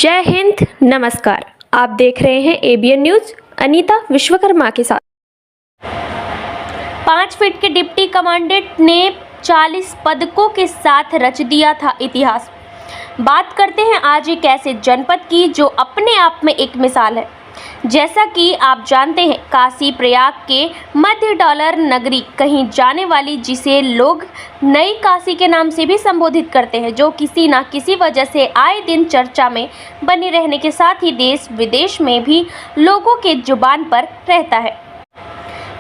जय हिंद, नमस्कार। आप देख रहे हैं एबीएन न्यूज। अनीता विश्वकर्मा के साथ। 5 फीट के डिप्टी कमांडेंट ने 40 पदकों के साथ रच दिया था इतिहास। बात करते हैं आज एक ऐसे जनपद की जो अपने आप में एक मिसाल है। जैसा कि आप जानते हैं, काशी प्रयाग के मध्य डॉलर नगरी कहीं जाने वाली, जिसे लोग नई काशी के नाम से भी संबोधित करते हैं, जो किसी न किसी वजह से आए दिन चर्चा में बनी रहने के साथ ही देश विदेश में भी लोगों के जुबान पर रहता है।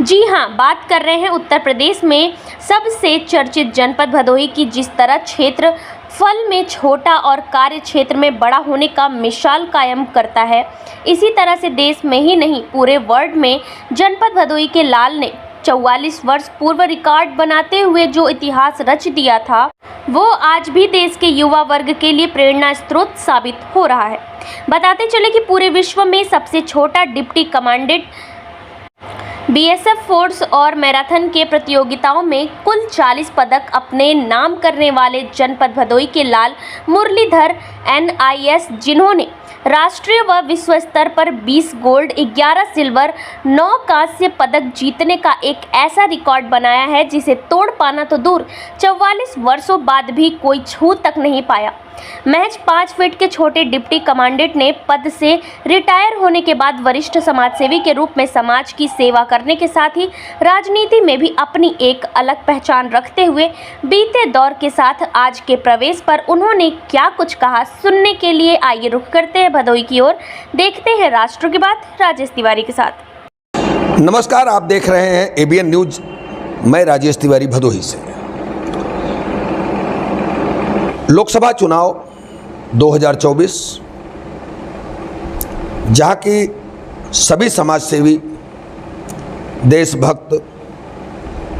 जी हाँ, बात कर रहे हैं उत्तर प्रदेश में सबसे चर्चित जनपद भदोही की। जिस तरह क्षेत्र फल में छोटा और कार्य क्षेत्र में बड़ा होने का मिसाल कायम करता है, इसी तरह से देश में ही नहीं पूरे वर्ल्ड में जनपद भदोही के लाल ने 44 वर्ष पूर्व रिकॉर्ड बनाते हुए जो इतिहास रच दिया था, वो आज भी देश के युवा वर्ग के लिए प्रेरणा स्रोत साबित हो रहा है। बताते चले कि पूरे विश्व में सबसे छोटा डिप्टी कमांडेंट बीएसएफ फोर्स और मैराथन के प्रतियोगिताओं में कुल 40 पदक अपने नाम करने वाले जनपद भदोही के लाल मुरलीधर NIS, जिन्होंने राष्ट्रीय व विश्व स्तर पर 20 गोल्ड, 11 सिल्वर, 9 कांस्य पदक जीतने का एक ऐसा रिकॉर्ड बनाया है जिसे तोड़ पाना तो दूर, 44 वर्षों बाद भी कोई छू तक नहीं पाया। महज 5 फीट के छोटे डिप्टी कमांडेंट ने पद से रिटायर होने के बाद वरिष्ठ समाजसेवी के रूप में समाज की सेवा करने के साथ ही राजनीति में भी अपनी एक अलग पहचान रखते हुए बीते दौर के साथ आज के प्रवेश पर उन्होंने क्या कुछ कहा, सुनने के लिए आइए रुख करते हैं भदोही की ओर। देखते हैं राष्ट्र की बात राजेश तिवारी के साथ। नमस्कार, आप देख रहे हैं एबीएन न्यूज। मैं राजेश तिवारी भदोही से। लोकसभा चुनाव 2024, जहाँ की सभी समाजसेवी, देशभक्त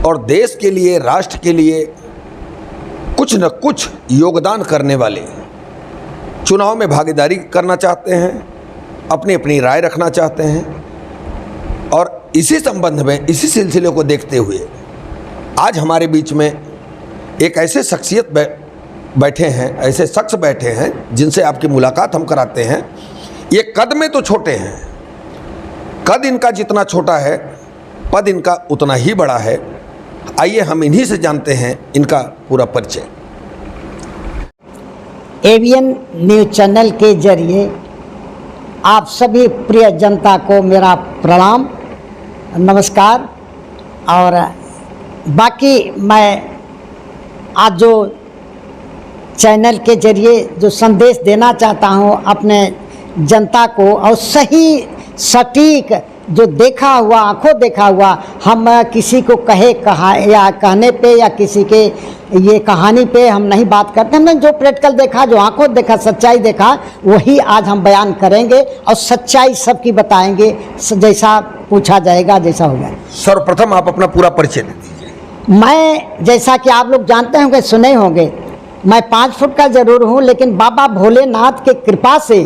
और देश के लिए, राष्ट्र के लिए कुछ न कुछ योगदान करने वाले चुनाव में भागीदारी करना चाहते हैं, अपनी अपनी राय रखना चाहते हैं। और इसी संबंध में, इसी सिलसिले को देखते हुए आज हमारे बीच में एक ऐसे शख्सियत बैठे हैं, ऐसे शख्स बैठे हैं जिनसे आपकी मुलाकात हम कराते हैं। ये कद में तो छोटे हैं, कद इनका जितना छोटा है, पद इनका उतना ही बड़ा है। आइए हम इन्हीं से जानते हैं इनका पूरा परिचय। एबीएन न्यूज चैनल के जरिए आप सभी प्रिय जनता को मेरा प्रणाम, नमस्कार। और बाकी मैं आज जो चैनल के जरिए जो संदेश देना चाहता हूं अपने जनता को, और सही सटीक जो देखा हुआ, आंखों देखा हुआ, हम किसी को कहा या कहने पे या किसी के ये कहानी पे हम नहीं बात करते। हमने जो प्रैक्टिकल देखा, जो आंखों देखा, सच्चाई देखा, वही आज हम बयान करेंगे और सच्चाई सबकी बताएंगे, जैसा पूछा जाएगा, जैसा होगा। सर्वप्रथम आप अपना पूरा परिचय दे दीजिए। मैं, जैसा कि आप लोग जानते होंगे, सुने होंगे, मैं 5 फुट का जरूर हूँ, लेकिन बाबा भोलेनाथ के कृपा से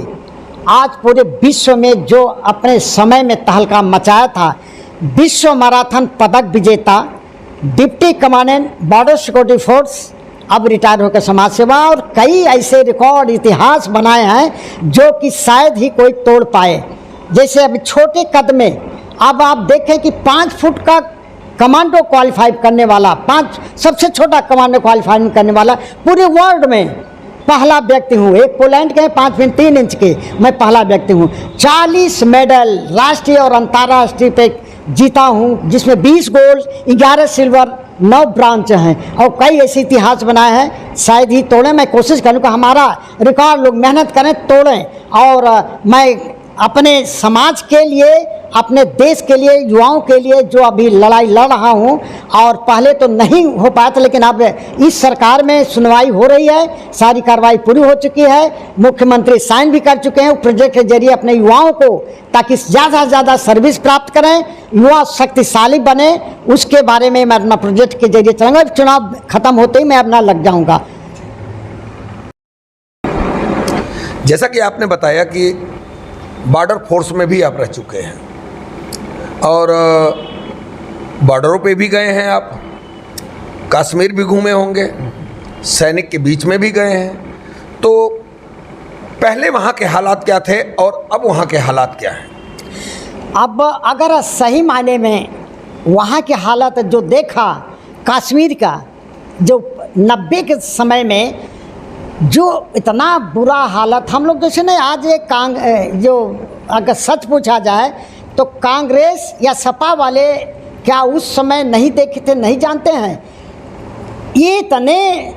आज पूरे विश्व में जो अपने समय में तहलका मचाया था, विश्व मैराथन पदक विजेता, deputy commandant border security force, अब रिटायर होकर समाज सेवा, और कई ऐसे रिकॉर्ड इतिहास बनाए हैं जो कि शायद ही कोई तोड़ पाए। जैसे अभी छोटे कद में अब आप देखें कि 5 फुट का कमांडो क्वालिफाई करने वाला, 5 सबसे छोटा कमांडो क्वालिफाई करने वाला पूरे वर्ल्ड में पहला व्यक्ति हूँ। एक पोलैंड के 5 फीट 3 इंच के, मैं पहला व्यक्ति हूँ। 40 मेडल राष्ट्रीय और अंतर्राष्ट्रीय पे जीता हूँ, जिसमें 20 गोल्ड, 11 सिल्वर, 9 ब्रांच हैं, और कई ऐसे इतिहास बनाए हैं, शायद ही तोड़ें। मैं कोशिश करूँगा हमारा रिकॉर्ड लोग मेहनत करें, तोड़ें। और मैं अपने समाज के लिए, अपने देश के लिए, युवाओं के लिए जो अभी लड़ाई लड़ रहा हूं, और पहले तो नहीं हो पाया था, लेकिन अब इस सरकार में सुनवाई हो रही है, सारी कार्रवाई पूरी हो चुकी है, मुख्यमंत्री साइन भी कर चुके हैं प्रोजेक्ट के जरिए अपने युवाओं को, ताकि ज़्यादा से ज़्यादा सर्विस प्राप्त करें, युवा शक्तिशाली बने। उसके बारे में मैं अपना प्रोजेक्ट के जरिए चलूँगा। चुनाव खत्म होते ही मैं अपना लग जाऊँगा। जैसा कि आपने बताया कि बॉर्डर फोर्स में भी आप रह चुके हैं और बॉर्डरों पे भी गए हैं, आप कश्मीर भी घूमे होंगे, सैनिक के बीच में भी गए हैं। तो पहले वहाँ के हालात क्या थे और अब वहाँ के हालात क्या हैं? अब अगर सही मायने में वहाँ की हालत जो देखा कश्मीर का, जो 90 के समय में जो इतना बुरा हालत, हम लोग जैसे नहीं आज एक जो अगर सच पूछा जाए तो कांग्रेस या सपा वाले क्या उस समय नहीं देखे थे, नहीं जानते हैं? ये इतने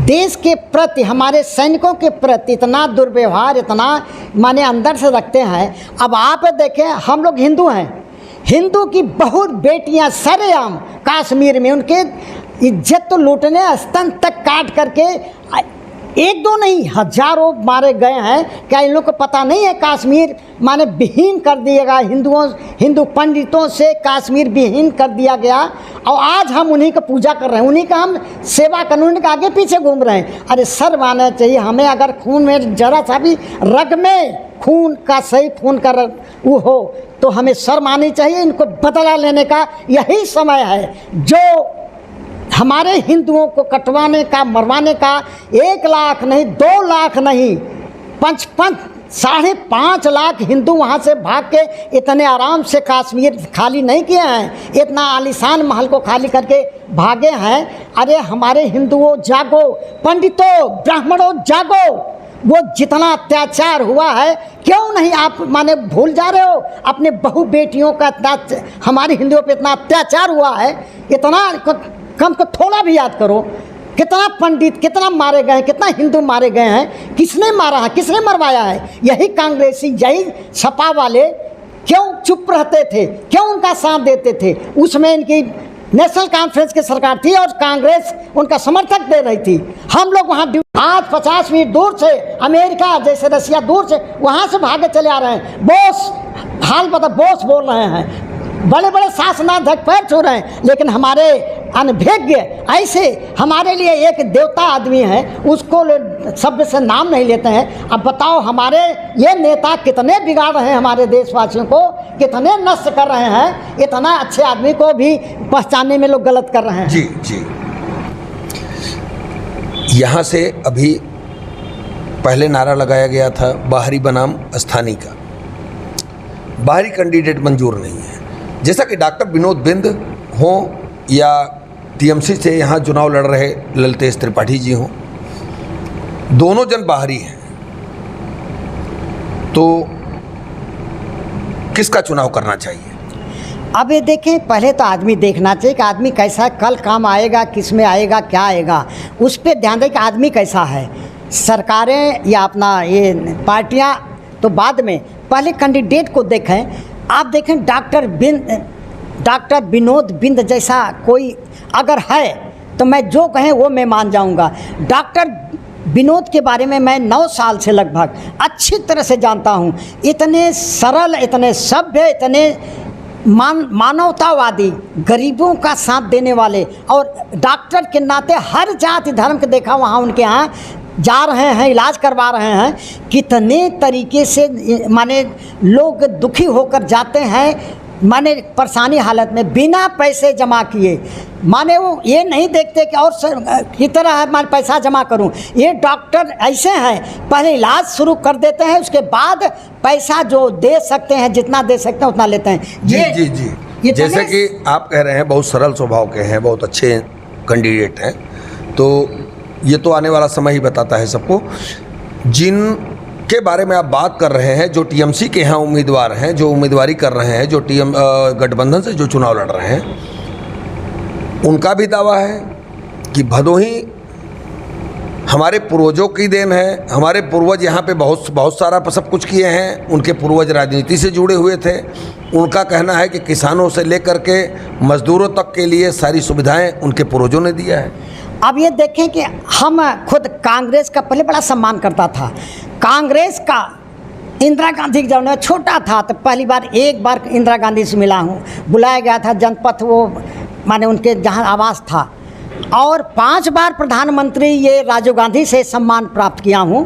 देश के प्रति, हमारे सैनिकों के प्रति इतना दुर्व्यवहार, इतना माने अंदर से रखते हैं। अब आप देखें, हम लोग हिंदू हैं, हिंदू की बहुत बेटियां सरेआम कश्मीर में उनके इज्जत तो लूटने, स्तन तक काट करके, एक दो नहीं हजारों मारे गए हैं। क्या इन लोग को पता नहीं है कश्मीर माने विहीन कर दिएगा, हिंदू पंडितों से कश्मीर विहीन कर दिया गया और आज हम उन्हीं का पूजा कर रहे हैं, उन्हीं का हम सेवा करने, उन्हीं के आगे पीछे घूम रहे हैं। अरे शर्म आना चाहिए हमें। अगर खून में जरा सा भी रग में खून का, सही खून का वो हो तो हमें शर्म आनी चाहिए। इनको बदला लेने का यही समय है, जो हमारे हिंदुओं को कटवाने का, मरवाने का। 1 लाख नहीं, 2 लाख नहीं, 5.5 लाख हिंदू वहाँ से भाग के इतने आराम से कश्मीर खाली नहीं किए हैं, इतना आलीशान महल को खाली करके भागे हैं। अरे हमारे हिंदुओं जागो, पंडितों ब्राह्मणों जागो। वो जितना अत्याचार हुआ है क्यों नहीं आप माने भूल जा रहे हो? अपने बहु बेटियों का हमारे हिंदुओं पे इतना अत्याचार हुआ है, इतना कम को थोड़ा भी याद करो। कितना पंडित, कितना मारे गए, कितना हिंदू मारे गए हैं, किसने मारा है, किसने मरवाया है? यही कांग्रेसी, यही सपा वाले क्यों चुप रहते थे, क्यों उनका साथ देते थे? उसमें इनकी नेशनल कॉन्फ्रेंस की सरकार थी और कांग्रेस उनका समर्थक दे रही थी। हम लोग वहाँ आज 50 मिनट दूर से, अमेरिका जैसे रसिया दूर से, वहाँ से भागे चले आ रहे हैं। बॉस हाल बता, बॉस बोल रहे हैं, बड़े बड़े शासनाध्यक्ष पैर छू रहे हैं, लेकिन हमारे अनभिज्ञ ऐसे हमारे लिए एक देवता आदमी है, उसको शब्द से नाम नहीं लेते हैं। अब बताओ हमारे ये नेता कितने बिगाड़ रहे हैं, हमारे देशवासियों को कितने नष्ट कर रहे हैं। इतना अच्छे आदमी को भी पहचानने में लोग गलत कर रहे हैं। जी जी, यहाँ से अभी पहले नारा लगाया गया था बाहरी बनाम स्थानीय का। बाहरी कैंडिडेट मंजूर नहीं है। जैसा कि डॉक्टर विनोद बिंद हों या टीएमसी से यहाँ चुनाव लड़ रहे ललितेश त्रिपाठी जी हों, दोनों जन बाहरी हैं, तो किसका चुनाव करना चाहिए? अब ये देखें, पहले तो आदमी देखना चाहिए कि आदमी कैसा है, कल काम आएगा, किस में आएगा, क्या आएगा, उस पर ध्यान दें कि आदमी कैसा है। सरकारें या अपना ये पार्टियां तो बाद में, पहले कैंडिडेट को देखें। आप देखें डॉक्टर विनोद बिंद जैसा कोई अगर है तो मैं जो कहें वो मैं मान जाऊंगा। डॉक्टर विनोद के बारे में मैं 9 साल से लगभग अच्छी तरह से जानता हूँ। इतने सरल, इतने सभ्य, इतने मानवतावादी, गरीबों का साथ देने वाले, और डॉक्टर के नाते हर जाति धर्म के देखा वहाँ उनके यहाँ जा रहे हैं, इलाज करवा रहे हैं। कितने तरीके से माने लोग दुखी होकर जाते हैं, माने परेशानी हालत में, बिना पैसे जमा किए। माने वो ये नहीं देखते कि और की तरह है माने पैसा जमा करूं। ये डॉक्टर ऐसे हैं, पहले इलाज शुरू कर देते हैं, उसके बाद पैसा जो दे सकते हैं, जितना दे सकते हैं उतना लेते हैं। जी जी जी, जैसे कि आप कह रहे हैं बहुत सरल स्वभाव के हैं, बहुत अच्छे कैंडिडेट हैं, तो ये तो आने वाला समय ही बताता है सबको। जिनके बारे में आप बात कर रहे हैं, जो टीएमसी के यहाँ उम्मीदवार हैं, जो उम्मीदवारी कर रहे हैं, जो गठबंधन से जो चुनाव लड़ रहे हैं, उनका भी दावा है कि भदोही हमारे पूर्वजों की देन है। हमारे पूर्वज यहाँ पे बहुत सारा सब कुछ किए हैं। उनके पूर्वज राजनीति से जुड़े हुए थे। उनका कहना है कि किसानों से लेकर के मजदूरों तक के लिए सारी सुविधाएं उनके पूर्वजों ने दिया है। अब ये देखें कि हम खुद कांग्रेस का पहले बड़ा सम्मान करता था। कांग्रेस का इंदिरा गांधी जब मैं छोटा था तो पहली बार एक बार इंदिरा गांधी से मिला हूँ, बुलाया गया था जनपथ, वो माने उनके जहाँ आवास था, और 5 बार प्रधानमंत्री ये राजीव गांधी से सम्मान प्राप्त किया हूँ।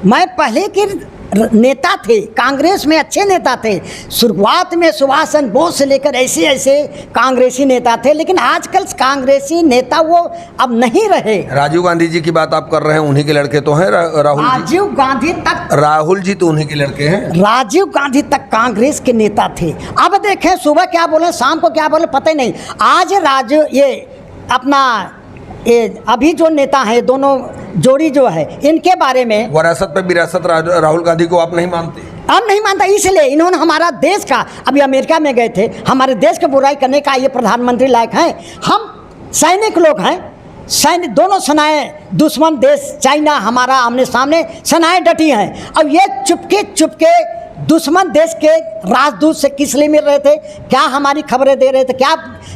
मैं पहले की नेता थे, कांग्रेस में अच्छे नेता थे। शुरुआत में सुभाष चंद्र बोस से लेकर ऐसे ऐसे कांग्रेसी नेता थे, लेकिन आजकल कांग्रेसी नेता वो अब नहीं रहे। राजीव गांधी जी की बात आप कर रहे हैं, उन्हीं के लड़के तो हैं राहुल जी। राजीव गांधी तक, राहुल जी तो उन्हीं के लड़के हैं। राजीव गांधी तक कांग्रेस के नेता थे। अब देखें सुबह क्या बोले, शाम को क्या बोले, पता ही नहीं। आज राजीव ये अपना अभी जो नेता है, दोनों जोड़ी जो है, इनके बारे में विरासत पे विरासत राहुल गांधी को आप नहीं मानते? हम नहीं मानता, इसलिए इन्होंने हमारा देश का, अभी अमेरिका में गए थे, हमारे देश की बुराई करने का ये प्रधानमंत्री लायक हैं। हम सैनिक लोग हैं, सैन्य दोनों सेनाएं, दुश्मन देश चाइना हमारा आमने सामने सेनाएं डटी हैं। अब ये चुपके चुपके दुश्मन देश के राजदूत से किस लिए मिल रहे थे, क्या हमारी खबरें दे रहे थे, क्या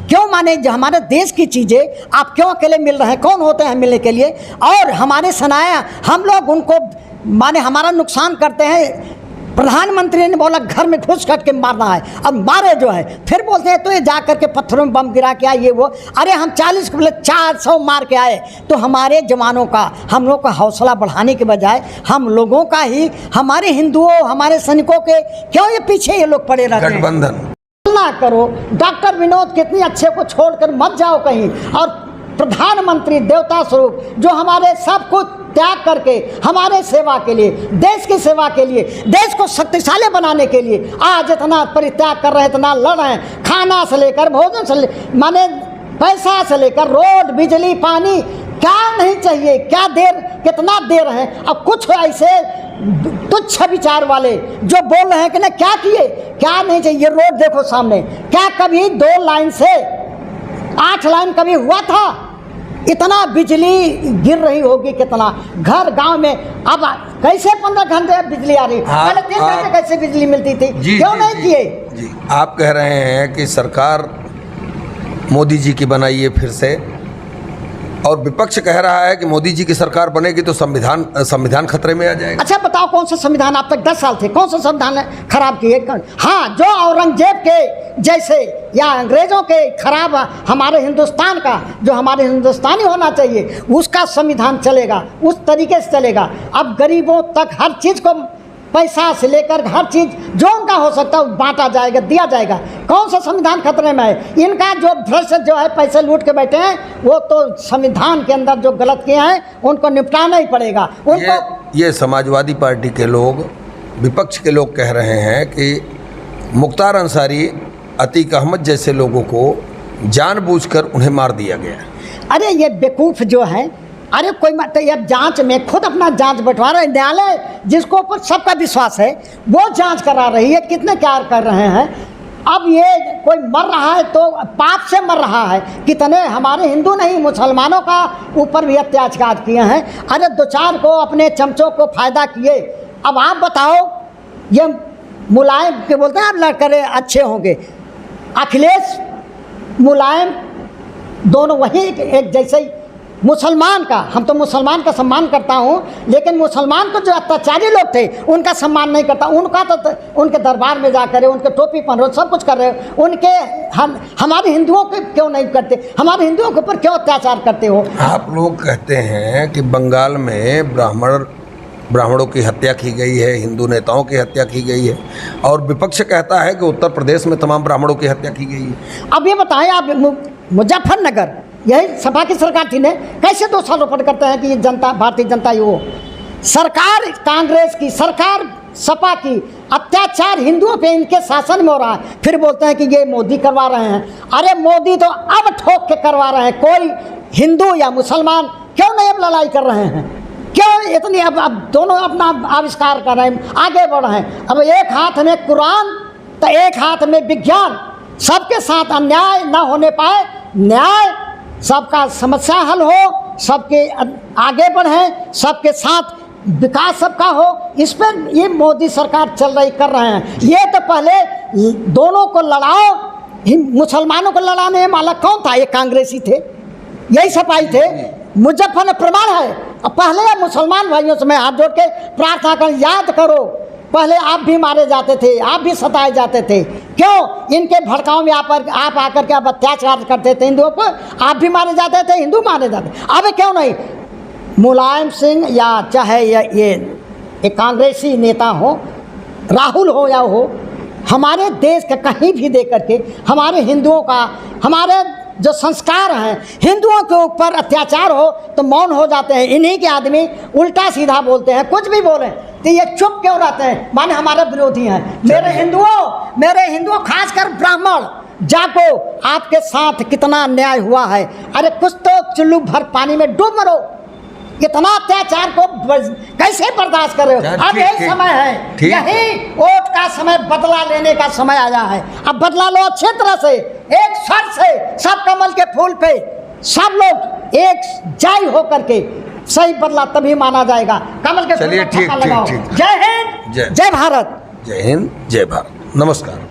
क्यों माने जो हमारे देश की चीज़ें आप क्यों अकेले मिल रहे हैं, कौन होते हैं मिलने के लिए? और हमारे सेनाएं, हम लोग उनको माने हमारा नुकसान करते हैं। प्रधानमंत्री ने बोला घर में घुस करके मारना है, अब मारे जो है, फिर बोलते हैं तो ये जा करके पत्थरों में बम गिरा के आए ये वो। अरे हम 40 के बदले 400 मार के आए। तो हमारे जवानों का, हम लोग का हौसला बढ़ाने के बजाय हम लोगों का ही, हमारे हिंदुओं, हमारे सैनिकों के क्यों ये पीछे ये लोग पड़े रहते हैं? गठबंधन ना करो। डॉक्टर विनोद कितनी अच्छे को छोड़कर मत जाओ कहीं। और प्रधानमंत्री देवता स्वरूप जो हमारे सब कुछ त्याग करके हमारे सेवा के लिए, देश की सेवा के लिए, देश को शक्तिशाली बनाने के लिए आज इतना परित्याग कर रहे हैं, इतना लड़ रहे हैं, खाना से लेकर भोजन से माने पैसा से लेकर रोड, बिजली, पानी, क्या नहीं चाहिए, क्या देर, कितना दे रहे हैं। अब कुछ ऐसे तुच्छ विचार वाले जो बोल रहे हैं कि ना क्या किए, क्या नहीं चाहिए। ये रोड देखो सामने, क्या कभी 2 लाइन से 8 लाइन कभी हुआ था? इतना बिजली गिर रही होगी, कितना घर गांव में। अब कैसे 15 घंटे बिजली आ रही, पहले 3 घंटे कैसे बिजली मिलती थी? क्यों नहीं किए? आप कह रहे हैं कि सरकार मोदी जी की बनाई है फिर से, और विपक्ष कह रहा है कि मोदी जी की सरकार बनेगी तो संविधान खतरे में आ जाएगा। अच्छा बताओ कौन सा संविधान, आप तक 10 साल थे, कौन सा संविधान खराब किए? हाँ, जो औरंगजेब के जैसे या अंग्रेजों के खराब हमारे हिंदुस्तान का, जो हमारे हिंदुस्तानी होना चाहिए उसका संविधान चलेगा, उस तरीके से चलेगा। अब गरीबों तक हर चीज़ को, पैसा से लेकर हर चीज़ जो उनका हो सकता है बांटा जाएगा, दिया जाएगा। कौन सा संविधान खतरे में है? इनका जो भ्रष्ट जो है, पैसे लूट के बैठे हैं, वो तो संविधान के अंदर जो गलत किए हैं उनको निपटाना ही पड़ेगा उनको। ये समाजवादी पार्टी के लोग, विपक्ष के लोग कह रहे हैं कि मुख्तार अंसारी, अतीक अहमद जैसे लोगों को जानबूझकर उन्हें मार दिया गया। अरे ये बेवकूफ़ जो है, अरे कोई मत, अब जांच में खुद अपना जांच बैठवा रहा है न्यायालय, जिसको ऊपर सबका विश्वास है वो जांच करा रही है, कितने क्या कर रहे हैं। अब ये कोई मर रहा है तो पाप से मर रहा है। कितने हमारे हिंदू नहीं, मुसलमानों का ऊपर भी अत्याचार किए हैं। अरे 2-4 को अपने चमचों को फायदा किए। अब आप बताओ, ये मुलायम के बोलते हैं आप लड़के अच्छे होंगे, अखिलेश मुलायम दोनों वही एक जैसे ही। मुसलमान का, हम तो मुसलमान का सम्मान करता हूँ, लेकिन मुसलमान को जो अत्याचारी लोग थे उनका सम्मान नहीं करता। उनका तो उनके दरबार में जाकर उनके टोपी पहन रहे, सब कुछ कर रहे हो, उनके हमारे हिंदुओं के क्यों नहीं करते? हमारे हिंदुओं के ऊपर क्यों अत्याचार करते हो? आप लोग कहते हैं कि बंगाल में ब्राह्मणों की हत्या की गई है, हिंदू नेताओं की हत्या की गई है, और विपक्ष कहता है कि उत्तर प्रदेश में तमाम ब्राह्मणों की हत्या की गई है। अब ये बताएं आप, मुजफ्फरनगर यही सपा की सरकार थी ने, कैसे दोषारोपण करते हैं कि ये जनता, भारतीय जनता ही वो सरकार, कांग्रेस की सरकार, सपा की, अत्याचार हिंदुओं पे इनके शासन में हो रहा है, फिर बोलते हैं कि ये मोदी करवा रहे हैं। अरे मोदी तो अब ठोक के करवा रहे हैं। कोई हिंदू या मुसलमान क्यों नहीं अब लड़ाई कर रहे हैं? क्यों इतनी अब दोनों अपना आविष्कार कर रहे हैं, आगे बढ़ रहे हैं। अब एक हाथ में कुरान तो एक हाथ में विज्ञान, सबके साथ अन्याय ना होने पाए, न्याय, सबका समस्या हल हो, सबके आगे बढ़ें, सबके साथ विकास सबका हो, इस पर ये मोदी सरकार चल रही, कर रहे हैं। ये तो पहले दोनों को लड़ाओ, मुसलमानों को लड़ाने वाला कौन था? ये कांग्रेसी थे, यही सपाई थे। मुजफ्फर प्रमाण है। अब पहले मुसलमान भाइयों से मैं हाथ जोड़ के प्रार्थना कर, याद करो पहले आप भी मारे जाते थे, आप भी सताए जाते थे। क्यों? इनके भड़काओं में आप आकर के आप अत्याचार करते थे हिंदुओं पर, आप भी मारे जाते थे, हिंदू मारे जाते। अब क्यों नहीं? मुलायम सिंह या चाहे ये एक कांग्रेसी नेता हो, राहुल हो या हो, हमारे देश का कहीं भी दे करके हमारे हिंदुओं का, हमारे जो संस्कार हैं, हिंदुओं के ऊपर अत्याचार हो तो मौन हो जाते हैं। इन्हीं के आदमी उल्टा सीधा बोलते हैं, कुछ भी बोलें तो ये चुप क्यों रहते हैं, माने हमारे विरोधी हैं। मेरे हिंदुओं खासकर ब्राह्मण जाको, आपके साथ कितना अन्याय हुआ है। अरे कुछ तो चुल्लू भर पानी में डूब मरो, इतना अत्याचार को कैसे बर्दाश्त कर रहे हो। अब यही समय है, यही वोट का समय, बदला लेने का समय आया है। अब बदला लो अच्छे तरह से, एक स्वर से, सब कमल के फूल पे सब लोग एक जय हो करके, सही बदला तभी माना जाएगा। कमल के फूल पे ठप्पा लगाओ। जय हिंद, जय भारत। जय हिंद, जय भारत। नमस्कार।